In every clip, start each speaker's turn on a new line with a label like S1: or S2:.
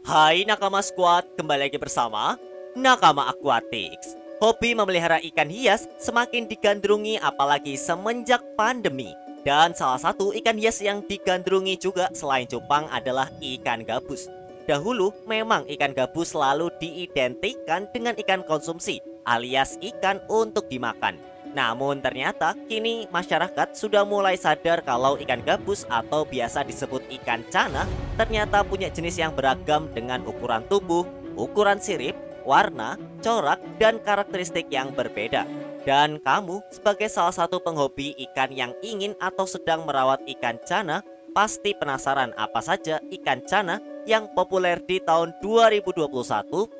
S1: Hai Nakama Squad, kembali lagi bersama Nakama Aquatics. Hobi memelihara ikan hias semakin digandrungi apalagi semenjak pandemi. Dan salah satu ikan hias yang digandrungi juga selain cupang adalah ikan gabus. Dahulu memang ikan gabus selalu diidentikan dengan ikan konsumsi alias ikan untuk dimakan. Namun ternyata kini masyarakat sudah mulai sadar kalau ikan gabus atau biasa disebut ikan cana ternyata punya jenis yang beragam dengan ukuran tubuh, ukuran sirip, warna, corak, dan karakteristik yang berbeda. Dan kamu sebagai salah satu penghobi ikan yang ingin atau sedang merawat ikan cana, pasti penasaran apa saja ikan cana yang populer di tahun 2021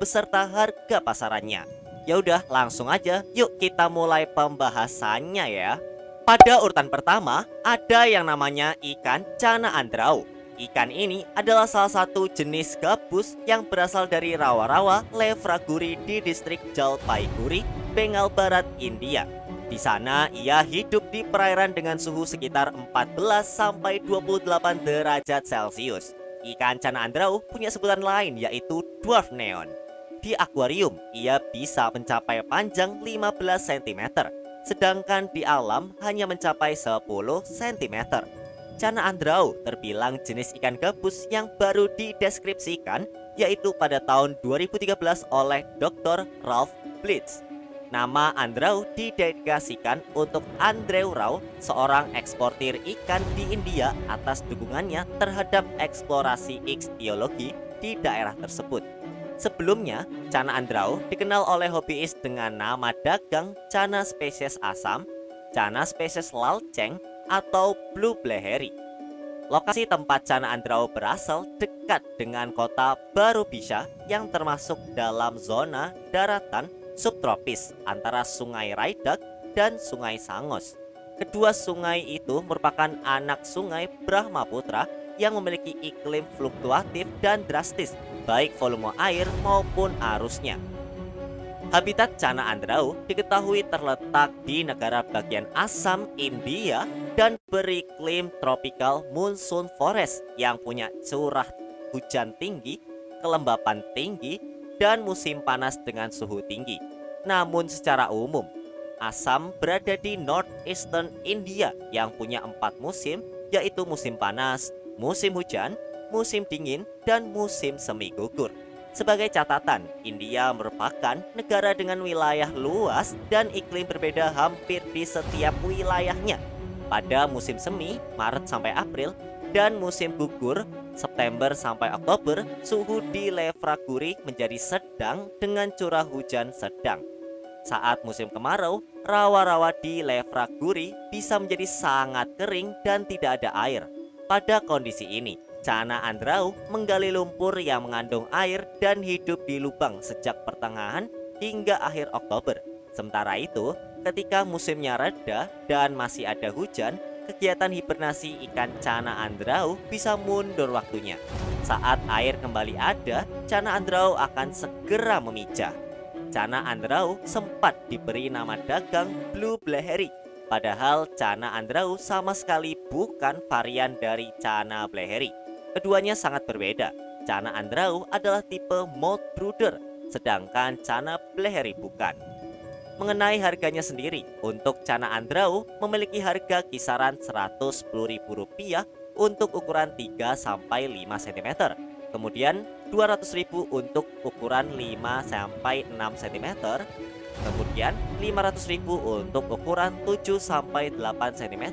S1: beserta harga pasarannya. Ya udah, langsung aja yuk kita mulai pembahasannya ya. Pada urutan pertama, ada yang namanya ikan cana andrau. Ikan ini adalah salah satu jenis gabus yang berasal dari rawa-rawa Lefraguri di distrik Jalpaiguri, Bengal Barat, India. Di sana ia hidup di perairan dengan suhu sekitar 14 sampai 28 derajat Celcius. Ikan cana andrau punya sebutan lain yaitu dwarf neon. Di akuarium, ia bisa mencapai panjang 15 cm, sedangkan di alam hanya mencapai 10 cm. Cana andrau terbilang jenis ikan gabus yang baru dideskripsikan, yaitu pada tahun 2013 oleh Dr. Ralph Blitz. Nama andrau didedikasikan untuk Andrew Rau, seorang eksportir ikan di India atas dukungannya terhadap eksplorasi ichthyoologi di daerah tersebut. Sebelumnya, cana andrau dikenal oleh hobiis dengan nama dagang cana spesies asam, cana spesies lalceng, atau blue blackberry. Lokasi tempat cana andrau berasal dekat dengan kota Barubisha yang termasuk dalam zona daratan subtropis antara Sungai Raidak dan Sungai Sangos. Kedua sungai itu merupakan anak sungai Brahmaputra yang memiliki iklim fluktuatif dan drastis, baik volume air maupun arusnya. Habitat cana andrau diketahui terletak di negara bagian Assam, India, dan beriklim tropical monsoon forest yang punya curah hujan tinggi, kelembapan tinggi, dan musim panas dengan suhu tinggi. Namun secara umum, Assam berada di northeastern India yang punya 4 musim, yaitu musim panas, musim hujan, musim dingin, dan musim semi gugur. Sebagai catatan, India merupakan negara dengan wilayah luas dan iklim berbeda hampir di setiap wilayahnya. Pada musim semi, Maret sampai April, dan musim gugur, September sampai Oktober, suhu di Lefraguri menjadi sedang dengan curah hujan sedang. Saat musim kemarau, rawa-rawa di Lefraguri bisa menjadi sangat kering dan tidak ada air. Pada kondisi ini, cana andrau menggali lumpur yang mengandung air dan hidup di lubang sejak pertengahan hingga akhir Oktober. Sementara itu, ketika musimnya reda dan masih ada hujan, kegiatan hibernasi ikan cana andrau bisa mundur waktunya. Saat air kembali ada, cana andrau akan segera memijah. Cana andrau sempat diberi nama dagang blue blackberry. Padahal cana andrau sama sekali bukan varian dari cana blackberry. Keduanya sangat berbeda. Cana andrau adalah tipe moult brooder, sedangkan cana blackberry bukan. Mengenai harganya sendiri, untuk cana andrau memiliki harga kisaran Rp110.000 untuk ukuran 3-5 cm. Kemudian Rp200.000 untuk ukuran 5-6 cm. Kemudian Rp500.000 untuk ukuran 7-8 cm.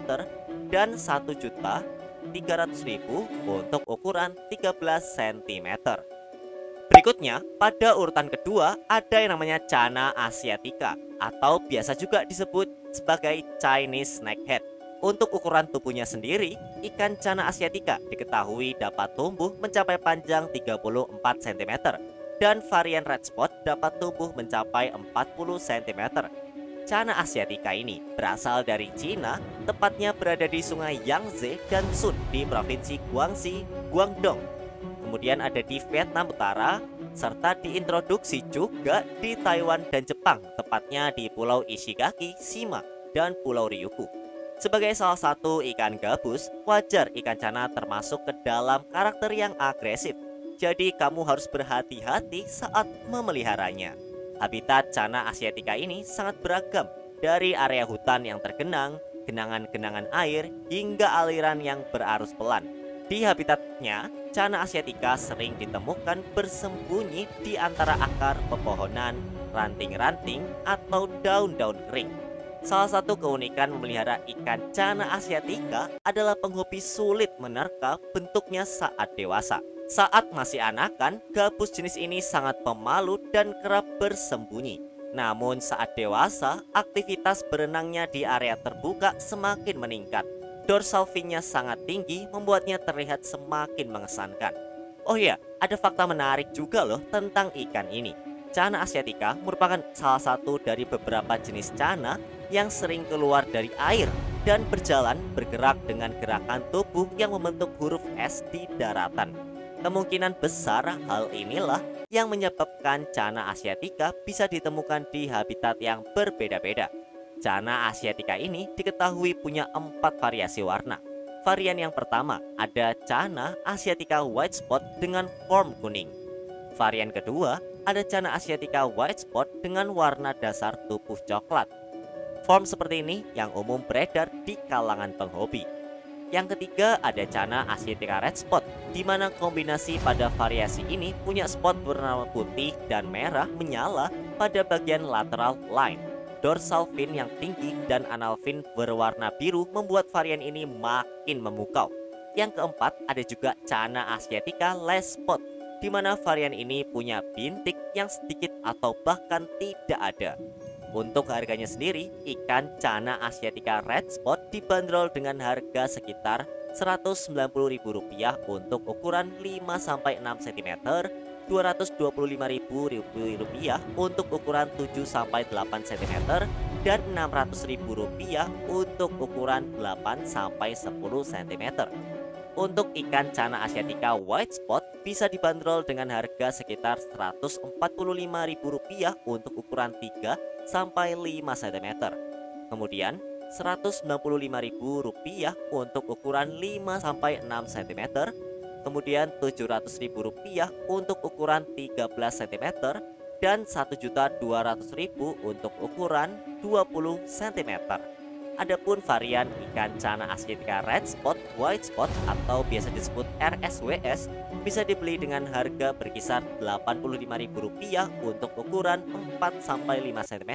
S1: Dan Rp1.300.000 untuk ukuran 13 cm. Berikutnya, pada urutan kedua ada yang namanya cana asiatica atau biasa juga disebut sebagai Chinese snakehead. Untuk ukuran tubuhnya sendiri, ikan cana asiatica diketahui dapat tumbuh mencapai panjang 34 cm dan varian red spot dapat tumbuh mencapai 40 cm. Cana asiatica ini berasal dari Cina, tepatnya berada di sungai Yangtze dan Sun di provinsi Guangxi, Guangdong. Kemudian ada di Vietnam Utara, serta diintroduksi juga di Taiwan dan Jepang, tepatnya di Pulau Ishigaki, Shima, dan Pulau Ryukyu. Sebagai salah satu ikan gabus, wajar ikan cana termasuk ke dalam karakter yang agresif. Jadi kamu harus berhati-hati saat memeliharanya. Habitat Channa asiatica ini sangat beragam, dari area hutan yang tergenang, genangan-genangan air, hingga aliran yang berarus pelan. Di habitatnya, Channa asiatica sering ditemukan bersembunyi di antara akar pepohonan, ranting-ranting, atau daun-daun kering. Salah satu keunikan memelihara ikan Channa asiatica adalah penghobi sulit menerka bentuknya saat dewasa. Saat masih anakan, gabus jenis ini sangat pemalu dan kerap bersembunyi. Namun saat dewasa, aktivitas berenangnya di area terbuka semakin meningkat. Dorsal fin-nya sangat tinggi, membuatnya terlihat semakin mengesankan. Oh iya, ada fakta menarik juga loh tentang ikan ini. Channa asiatica merupakan salah satu dari beberapa jenis channa yang sering keluar dari air dan bergerak dengan gerakan tubuh yang membentuk huruf S di daratan. Kemungkinan besar hal inilah yang menyebabkan Channa asiatica bisa ditemukan di habitat yang berbeda-beda. Channa asiatica ini diketahui punya 4 variasi warna. Varian yang pertama ada Channa asiatica white spot dengan form kuning. Varian kedua ada Channa asiatica white spot dengan warna dasar tubuh coklat. Form seperti ini yang umum beredar di kalangan penghobi. Yang ketiga ada Channa asiatica red spot, di mana kombinasi pada variasi ini punya spot berwarna putih dan merah menyala pada bagian lateral line. Dorsal fin yang tinggi dan anal fin berwarna biru membuat varian ini makin memukau. Yang keempat ada juga Channa asiatica less spot, di mana varian ini punya bintik yang sedikit atau bahkan tidak ada. Untuk harganya sendiri, ikan Channa asiatica red spot dibanderol dengan harga sekitar Rp190.000 untuk ukuran 5-6 cm, Rp225.000 untuk ukuran 7-8 cm, dan Rp600.000 untuk ukuran 8-10 cm. Untuk ikan Channa asiatica white spot bisa dibanderol dengan harga sekitar Rp145.000 untuk ukuran 3-5 cm. Kemudian Rp195.000 untuk ukuran 5-6 cm. Kemudian Rp700.000 untuk ukuran 13 cm dan Rp1.200.000 untuk ukuran 20 cm. Adapun varian ikan Channa asiatica red spot, white spot atau biasa disebut RSWS bisa dibeli dengan harga berkisar Rp85.000 untuk ukuran 4-5 cm,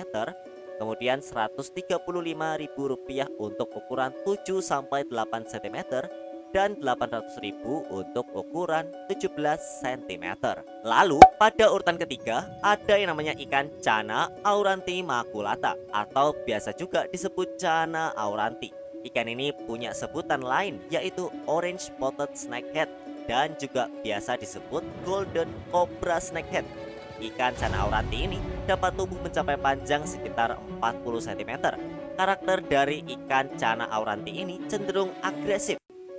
S1: kemudian Rp135.000 untuk ukuran 7-8 cm, dan Rp800.000 untuk ukuran 17 cm. Lalu pada urutan ketiga ada yang namanya ikan Channa auranti maculata atau biasa juga disebut Channa auranti. Ikan ini punya sebutan lain yaitu orange spotted snakehead dan juga biasa disebut golden cobra snakehead. Ikan Channa auranti ini dapat tumbuh mencapai panjang sekitar 40 cm. Karakter dari ikan Channa auranti ini cenderung agresif.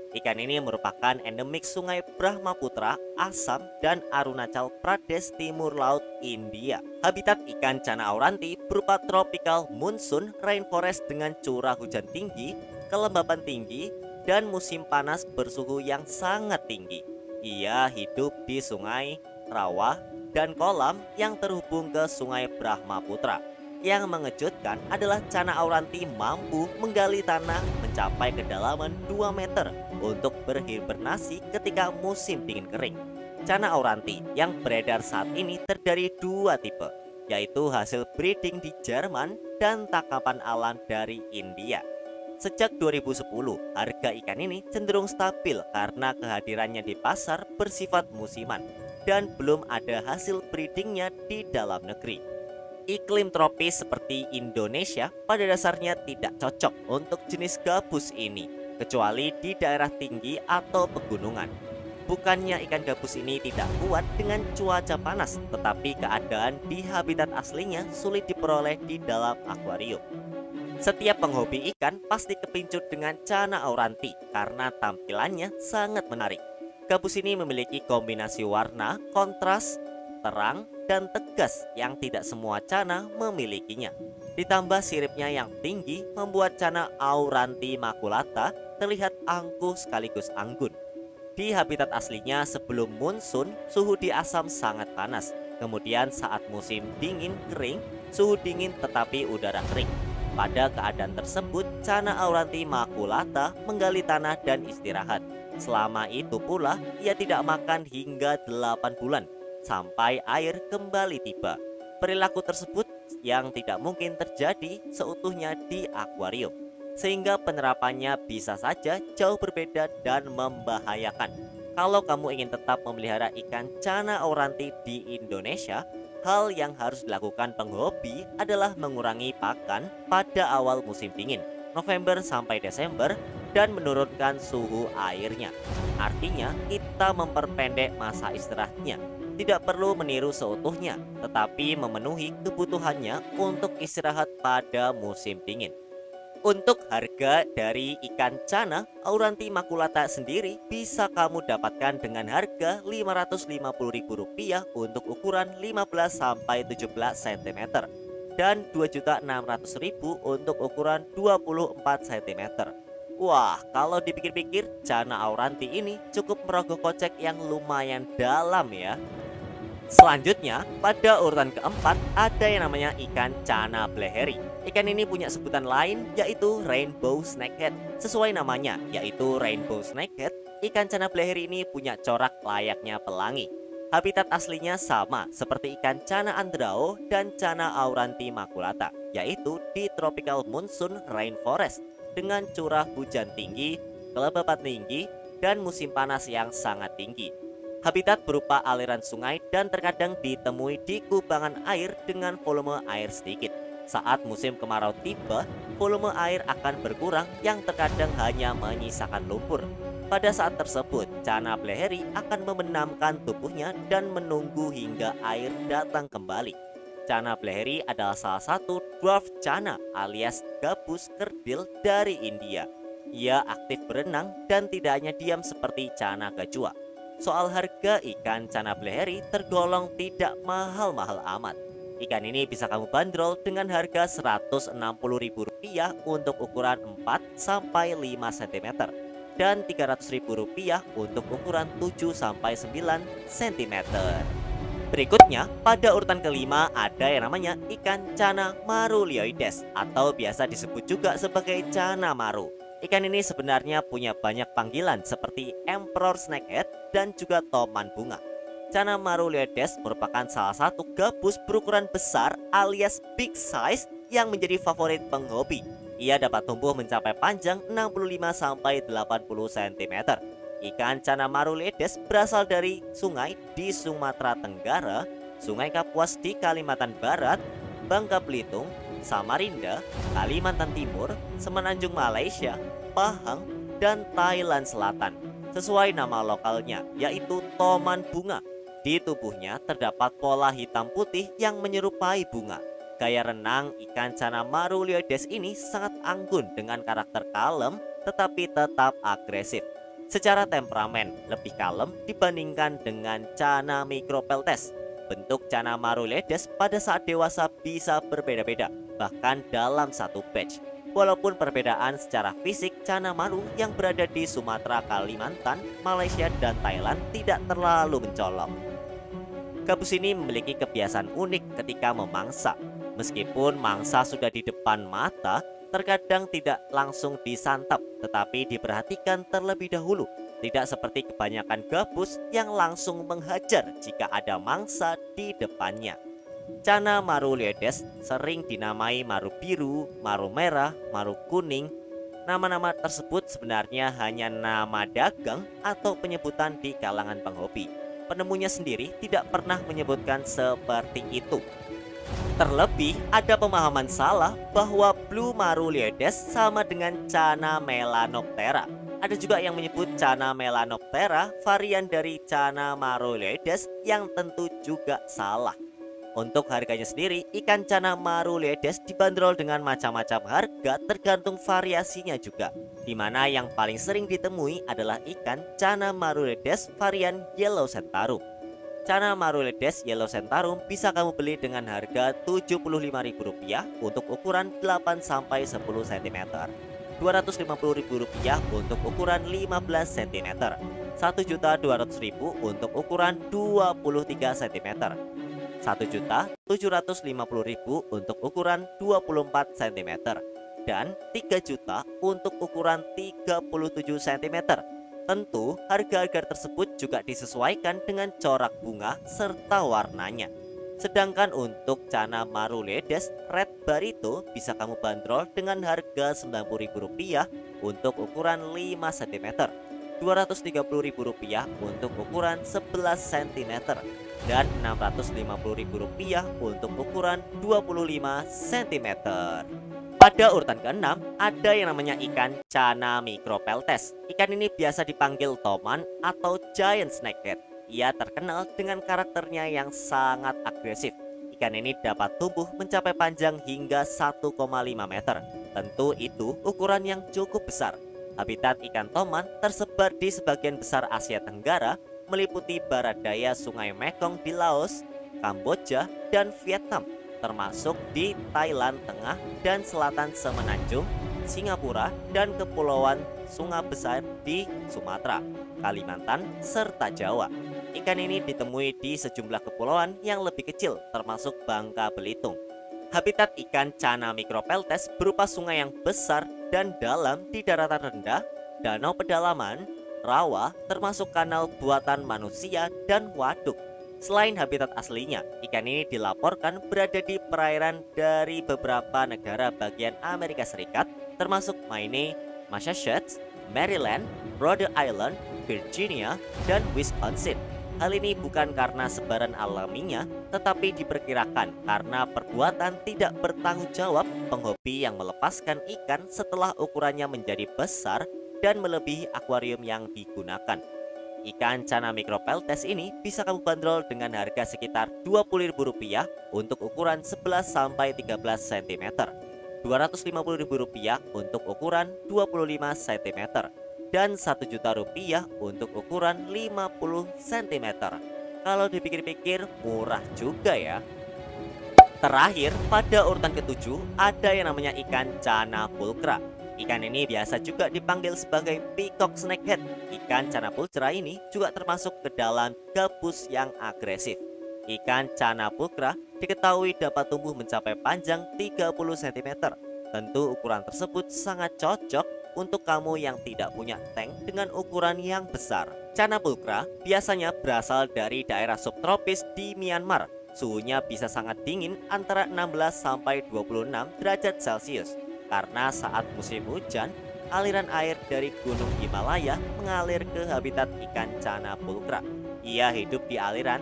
S1: Ikan ini merupakan endemik Sungai Brahmaputra, Assam, dan Arunachal Pradesh Timur Laut, India. Habitat ikan Channa auranti berupa tropical monsoon rainforest dengan curah hujan tinggi, kelembapan tinggi, dan musim panas bersuhu yang sangat tinggi. Ia hidup di sungai, rawa, dan kolam yang terhubung ke Sungai Brahmaputra. Yang mengejutkan adalah Channa auranti mampu menggali tanah mencapai kedalaman 2 meter untuk berhibernasi ketika musim dingin kering. Channa auranti yang beredar saat ini terdiri 2 tipe, yaitu hasil breeding di Jerman dan tangkapan alam dari India. Sejak 2010, harga ikan ini cenderung stabil karena kehadirannya di pasar bersifat musiman dan belum ada hasil breedingnya di dalam negeri. Iklim tropis seperti Indonesia pada dasarnya tidak cocok untuk jenis gabus ini, kecuali di daerah tinggi atau pegunungan. Bukannya ikan gabus ini tidak kuat dengan cuaca panas, tetapi keadaan di habitat aslinya sulit diperoleh di dalam akuarium. Setiap penghobi ikan pasti kepincut dengan Channa auranti karena tampilannya sangat menarik. Gabus ini memiliki kombinasi warna, kontras, terang, dan tegas yang tidak semua Channa memilikinya. Ditambah siripnya yang tinggi membuat Channa auranti maculata terlihat angkuh sekaligus anggun. Di habitat aslinya sebelum monsun, suhu di Assam sangat panas. Kemudian saat musim dingin kering, suhu dingin tetapi udara kering. Pada keadaan tersebut, Cana auranti maculata menggali tanah dan istirahat. Selama itu pula, ia tidak makan hingga 8 bulan, sampai air kembali tiba. Perilaku tersebut yang tidak mungkin terjadi seutuhnya di akuarium, sehingga penerapannya bisa saja jauh berbeda dan membahayakan. Kalau kamu ingin tetap memelihara ikan Cana auranti di Indonesia, hal yang harus dilakukan penghobi adalah mengurangi pakan pada awal musim dingin, November sampai Desember, dan menurunkan suhu airnya. Artinya, kita memperpendek masa istirahatnya. Tidak perlu meniru seutuhnya, tetapi memenuhi kebutuhannya untuk istirahat pada musim dingin. Untuk harga dari ikan Cana auranti maculata sendiri bisa kamu dapatkan dengan harga Rp550.000 untuk ukuran 15 sampai 17 cm dan Rp2.600.000 untuk ukuran 24 cm. Wah, kalau dipikir-pikir, Cana auranti ini cukup merogoh kocek yang lumayan dalam ya. Selanjutnya, pada urutan keempat ada yang namanya ikan Cana bleheri. Ikan ini punya sebutan lain yaitu rainbow snakehead. Sesuai namanya, yaitu rainbow snakehead, ikan Cana bleheri ini punya corak layaknya pelangi. Habitat aslinya sama seperti ikan Cana andrao dan Cana auranti maculata, yaitu di tropical monsoon rainforest dengan curah hujan tinggi, kelembapan tinggi, dan musim panas yang sangat tinggi. Habitat berupa aliran sungai dan terkadang ditemui di kubangan air dengan volume air sedikit. Saat musim kemarau tiba, volume air akan berkurang yang terkadang hanya menyisakan lumpur. Pada saat tersebut, Cana bleheri akan membenamkan tubuhnya dan menunggu hingga air datang kembali. Cana bleheri adalah salah satu dwarf Cana alias gabus kerdil dari India. Ia aktif berenang dan tidak hanya diam seperti Cana gajua. Soal harga ikan Cana bleheri tergolong tidak mahal-mahal amat. Ikan ini bisa kamu bandrol dengan harga Rp160.000 untuk ukuran 4 sampai 5 cm dan Rp300.000 untuk ukuran 7 sampai 9 cm. Berikutnya, pada urutan kelima ada yang namanya ikan Cana marulioides atau biasa disebut juga sebagai Cana maru. Ikan ini sebenarnya punya banyak panggilan seperti emperor snakehead dan juga toman bunga. Cana marulioides merupakan salah satu gabus berukuran besar alias big size yang menjadi favorit penghobi. Ia dapat tumbuh mencapai panjang 65 sampai 80 cm. Ikan Cana marulioides berasal dari sungai di Sumatera Tenggara, Sungai Kapuas di Kalimantan Barat, Bangka Belitung, Samarinda, Kalimantan Timur, Semenanjung Malaysia, Pahang, dan Thailand Selatan. Sesuai nama lokalnya, yaitu toman bunga. Di tubuhnya terdapat pola hitam putih yang menyerupai bunga. Gaya renang ikan Cana marulioides ini sangat anggun dengan karakter kalem tetapi tetap agresif. Secara temperamen lebih kalem dibandingkan dengan Cana micropeltes. Bentuk Cana marulioides pada saat dewasa bisa berbeda-beda, bahkan dalam satu batch. Walaupun perbedaan secara fisik Cana maru yang berada di Sumatera, Kalimantan, Malaysia, dan Thailand tidak terlalu mencolok. Gabus ini memiliki kebiasaan unik ketika memangsa. Meskipun mangsa sudah di depan mata, terkadang tidak langsung disantap, tetapi diperhatikan terlebih dahulu. Tidak seperti kebanyakan gabus yang langsung menghajar jika ada mangsa di depannya. Cana marulioides sering dinamai maru biru, maru merah, maru kuning. Nama-nama tersebut sebenarnya hanya nama dagang atau penyebutan di kalangan penghobi. Penemunya sendiri tidak pernah menyebutkan seperti itu. Terlebih, ada pemahaman salah bahwa blue marulioides sama dengan Cana melanoptera. Ada juga yang menyebut Cana melanoptera varian dari Cana marulioides yang tentu juga salah. Untuk harganya sendiri, ikan Cana marulioides dibanderol dengan macam-macam harga tergantung variasinya juga. Di mana yang paling sering ditemui adalah ikan Cana marulioides varian yellow centarum. Cana marulioides yellow centarum bisa kamu beli dengan harga Rp75.000 untuk ukuran 8 sampai 10 cm. Rp250.000 untuk ukuran 15 cm. 1.200.000 untuk ukuran 23 cm, 1.750.000 untuk ukuran 24 cm, dan 3 juta untuk ukuran 37 cm. Tentu, harga-harga tersebut juga disesuaikan dengan corak bunga serta warnanya. Sedangkan untuk Cana Maruledes Red Barito bisa kamu bandrol dengan harga Rp90.000 untuk ukuran 5 cm, Rp230.000 untuk ukuran 11 cm, dan Rp650.000 untuk ukuran 25 cm. Pada urutan ke-6, ada yang namanya ikan Cana Micropeltes. Ikan ini biasa dipanggil toman atau giant snakehead. Ia terkenal dengan karakternya yang sangat agresif. Ikan ini dapat tumbuh mencapai panjang hingga 1,5 meter. Tentu itu ukuran yang cukup besar. Habitat ikan toman tersebar di sebagian besar Asia Tenggara, meliputi barat daya Sungai Mekong di Laos, Kamboja, dan Vietnam, termasuk di Thailand Tengah dan Selatan Semenanjung, Singapura, dan Kepulauan Sungai Besar di Sumatera, Kalimantan, serta Jawa. Ikan ini ditemui di sejumlah kepulauan yang lebih kecil, termasuk Bangka Belitung. Habitat ikan Cana Micropeltes berupa sungai yang besar dan dalam di daratan rendah, danau pedalaman, rawa, termasuk kanal buatan manusia, dan waduk. Selain habitat aslinya, ikan ini dilaporkan berada di perairan dari beberapa negara bagian Amerika Serikat, termasuk Maine, Massachusetts, Maryland, Rhode Island, Virginia, dan Wisconsin. Hal ini bukan karena sebaran alaminya, tetapi diperkirakan karena perbuatan tidak bertanggung jawab penghobi yang melepaskan ikan setelah ukurannya menjadi besar dan melebihi akuarium yang digunakan. Ikan Cana Micropeltes ini bisa kamu bandrol dengan harga sekitar Rp20.000 untuk ukuran 11-13 cm, Rp250.000 untuk ukuran 25 cm, dan Rp1 juta untuk ukuran 50 cm. Kalau dipikir-pikir murah juga ya. Terakhir, pada urutan ke-7 ada yang namanya ikan Cana pulchra. Ikan ini biasa juga dipanggil sebagai peacock snakehead. Ikan Cana pulchra ini juga termasuk ke dalam gabus yang agresif. Ikan Cana pulchra diketahui dapat tumbuh mencapai panjang 30 cm. Tentu ukuran tersebut sangat cocok untuk kamu yang tidak punya tank dengan ukuran yang besar. Cana pulchra biasanya berasal dari daerah subtropis di Myanmar. Suhunya bisa sangat dingin antara 16 sampai 26 derajat Celcius. Karena saat musim hujan, aliran air dari Gunung Himalaya mengalir ke habitat ikan Cana pulchra. Ia hidup di aliran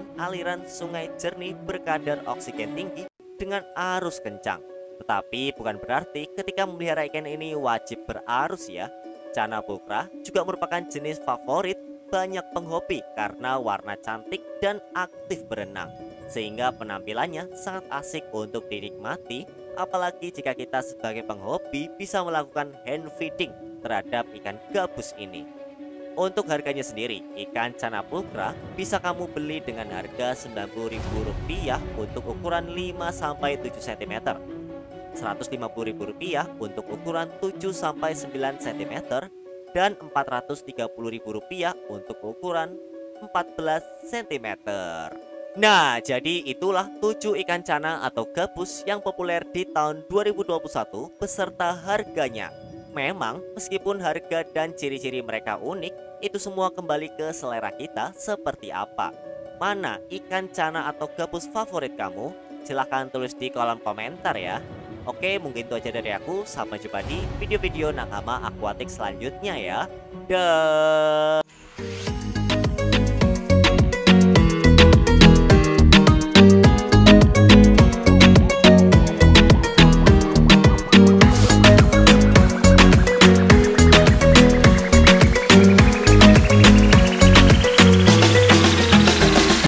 S1: sungai jernih berkadar oksigen tinggi dengan arus kencang. Tetapi bukan berarti ketika memelihara ikan ini wajib berarus ya. Cana pulchra juga merupakan jenis favorit banyak penghobi karena warna cantik dan aktif berenang, sehingga penampilannya sangat asik untuk dinikmati, apalagi jika kita sebagai penghobi bisa melakukan hand feeding terhadap ikan gabus ini. Untuk harganya sendiri, ikan Cana pulchra bisa kamu beli dengan harga Rp90.000 untuk ukuran 5-7 cm, Rp150.000 untuk ukuran 7-9 cm, dan Rp430.000 untuk ukuran 14 cm. Nah, jadi itulah 7 ikan cana atau gabus yang populer di tahun 2021 beserta harganya. Memang, meskipun harga dan ciri-ciri mereka unik, itu semua kembali ke selera kita seperti apa. Mana ikan cana atau gabus favorit kamu? Silahkan tulis di kolom komentar ya. Oke, mungkin itu aja dari aku. Sampai jumpa di video-video nakama akuatik selanjutnya ya. Dah.